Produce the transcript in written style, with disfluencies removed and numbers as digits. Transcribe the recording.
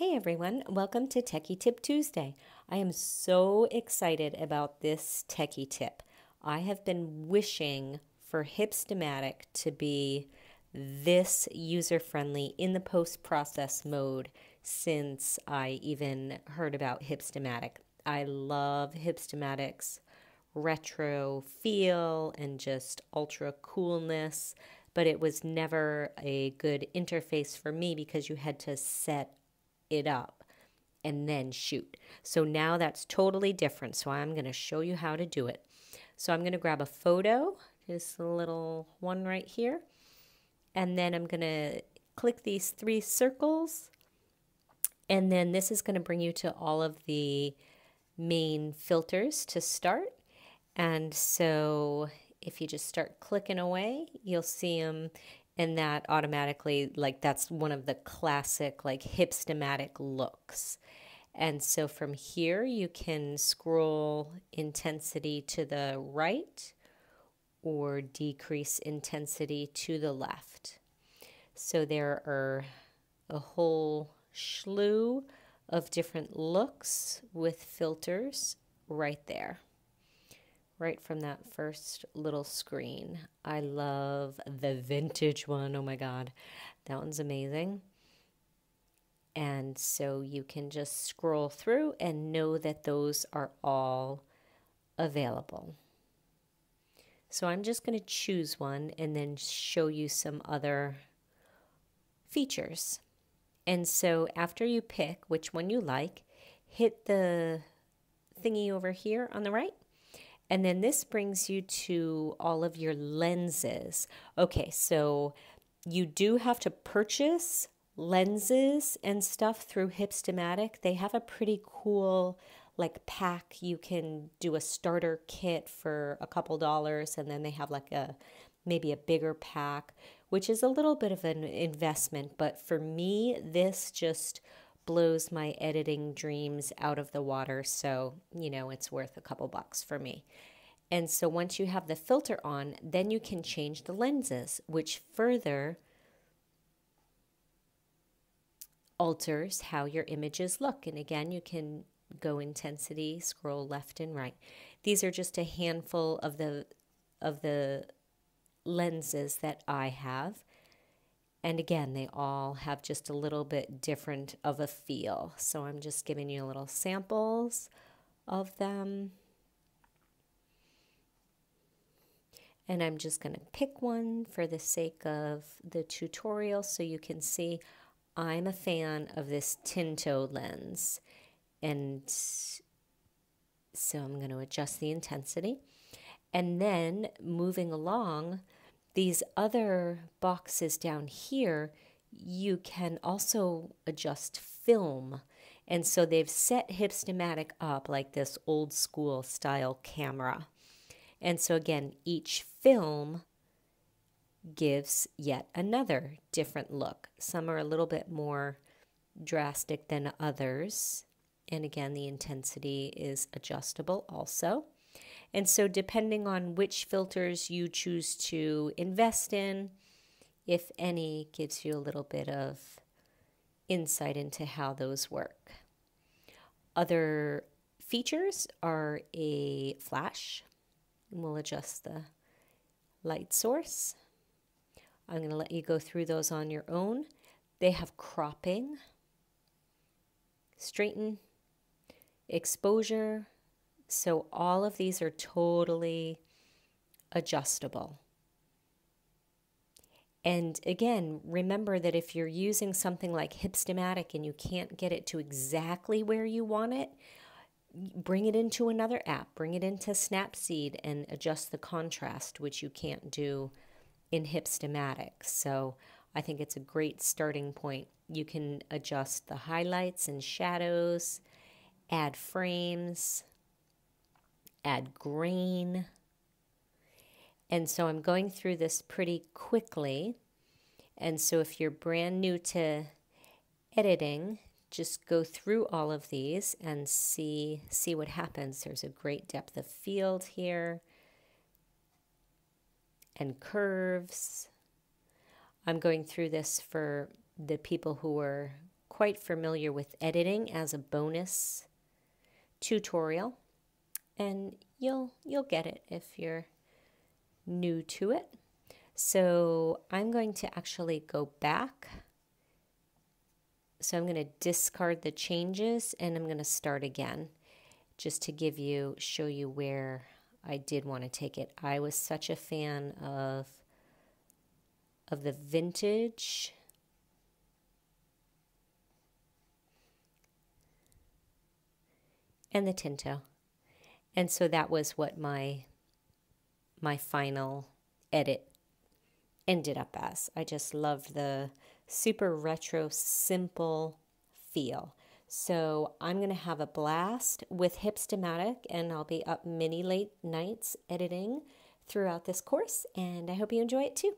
Hey everyone, welcome to Techie Tip Tuesday. I am so excited about this techie tip. I have been wishing for Hipstamatic to be this user-friendly in the post-process mode since I even heard about Hipstamatic. I love Hipstamatic's retro feel and just ultra coolness, but it was never a good interface for me because you had to set it up and then shoot. So now that's totally different. So I'm going to show you how to do it. So I'm going to grab a photo, just a little one right here. And then I'm going to click these three circles. And then this is going to bring you to all of the main filters to start. And so if you just start clicking away, you'll see them, and that automatically, like, that's one of the classic, like, Hipstamatic looks. And so from here, you can scroll intensity to the right or decrease intensity to the left. So there are a whole slew of different looks with filters right there. Right from that first little screen. I love the vintage one. Oh my God, that one's amazing. And so you can just scroll through and know that those are all available. So I'm just going to choose one and then show you some other features. And so after you pick which one you like, hit the thingy over here on the right. And then this brings you to all of your lenses. Okay, so you do have to purchase lenses and stuff through Hipstamatic. They have a pretty cool like pack. You can do a starter kit for a couple dollars, and then they have like maybe a bigger pack, which is a little bit of an investment. But for me, this just blows my editing dreams out of the water. So, it's worth a couple bucks for me. And so once you have the filter on, then you can change the lenses, which further alters how your images look. And again, you can go intensity, scroll left and right. These are just a handful of the lenses that I have. And again, they all have just a little bit different of a feel. So I'm just giving you little samples of them. And I'm just going to pick one for the sake of the tutorial so you can see I'm a fan of this Tinto lens. And so I'm going to adjust the intensity. And then moving along, these other boxes down here, you can also adjust film. And so they've set Hipstamatic up like this old school style camera. And so again, each film gives yet another different look. Some are a little bit more drastic than others. And again, the intensity is adjustable also. And so depending on which filters you choose to invest in, if any, gives you a little bit of insight into how those work. Other features are a flash. We'll adjust the light source. I'm going to let you go through those on your own. They have cropping, straighten, exposure. So all of these are totally adjustable. And again, remember that if you're using something like Hipstamatic and you can't get it to exactly where you want it, bring it into another app, bring it into Snapseed and adjust the contrast, which you can't do in Hipstamatic. So I think it's a great starting point. You can adjust the highlights and shadows, add frames, add grain. And so I'm going through this pretty quickly. And so if you're brand new to editing, just go through all of these and see what happens. There's a great depth of field here and curves. I'm going through this for the people who are quite familiar with editing as a bonus tutorial, and you'll get it if you're new to it. So I'm going to actually go back. So I'm going to discard the changes and I'm going to start again just to show you where I did want to take it. I was such a fan of the vintage and the Tinto. And so that was what my final edit ended up as. I just loved the super retro, simple feel. So I'm going to have a blast with Hipstamatic, and I'll be up many late nights editing throughout this course, and I hope you enjoy it too.